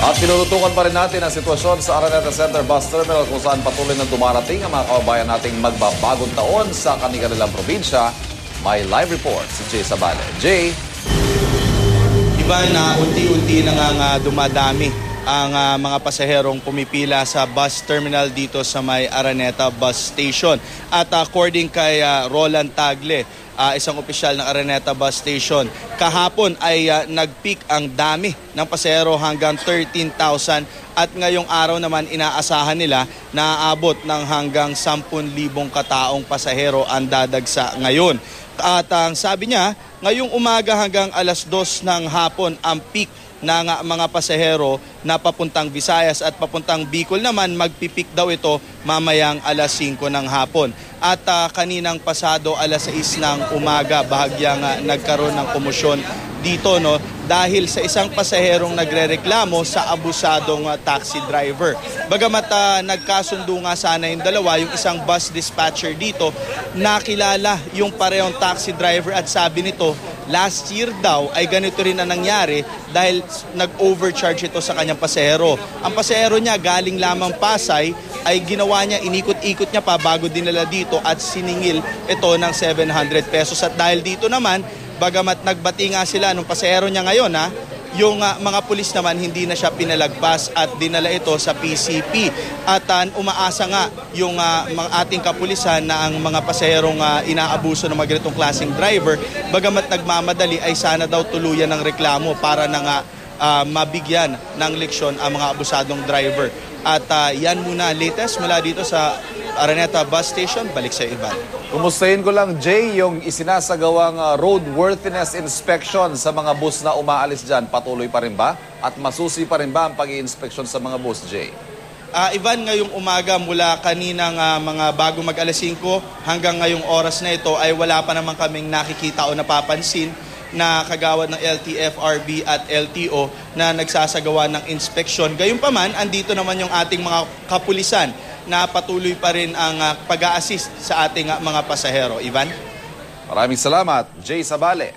At tinututukan pa rin natin ang sitwasyon sa Araneta Center Bus Terminal kung saan patuloy na dumarating ang mga kababayan nating magbabagong taon sa kanilang probinsya. May live report si Jay Sabale. Jay? Iba na unti-unti na nga dumadami ang mga pasaherong pumipila sa bus terminal dito sa may Araneta Bus Station. At according kay Roland Tagle, isang opisyal ng Araneta Bus Station, kahapon ay nag-peak ang dami ng pasahero hanggang 13,000 at ngayong araw naman inaasahan nila na aabot ng hanggang 10,000 kataong pasahero ang dadagsa ngayon. At ang sabi niya, ngayong umaga hanggang alas 2 ng hapon ang peak ng mga pasahero na papuntang Visayas at papuntang Bicol naman magpipik daw ito mamayang alas 5 ng hapon. At kaninang pasado alas 6 ng umaga bahagyang nagkaroon ng komosyon dito dahil sa isang pasaherong nagrereklamo sa abusadong taxi driver. Bagamat nagkasundo nga sana yung dalawa, yung isang bus dispatcher dito nakilala yung parehong taxi driver at sabi nito last year daw ay ganito rin na nangyari dahil nag-overcharge ito sa kanyang pasahero. Ang pasahero niya galing lamang Pasay ay ginawa niya, inikot-ikot niya pa bago dinala dito at siningil ito ng 700 pesos. At dahil dito naman, bagamat nagbati nga sila nung pasahero niya ngayon yung mga pulis naman hindi na siya pinalagpas at dinala ito sa PCP. At umaasa nga yung mga ating kapulisan na ang mga pasaherong inaabuso ng mga ganitong klaseng driver, bagamat nagmamadali ay sana daw tuluyan ng reklamo para na mabigyan ng leksyon ang mga abusadong driver. At yan muna latest mula dito sa Araneta Bus Station. Balik sa Ivan. Kumustahin ko lang, Jay, yung isinasagawang roadworthiness inspection sa mga bus na umaalis dyan, patuloy pa rin ba? At masusi pa rin ba ang pag-i-inspection sa mga bus, Jay? Ivan, ngayong umaga mula kaninang mga bago mag-alas 5 hanggang ngayong oras na ito ay wala pa naman kaming nakikita o napapansin na kagawad ng LTFRB at LTO na nagsasagawa ng inspeksyon. Gayunpaman, andito naman yung ating mga kapulisan na patuloy pa rin ang pag-a-assist sa ating mga pasahero. Ivan? Maraming salamat, Jay Sabale.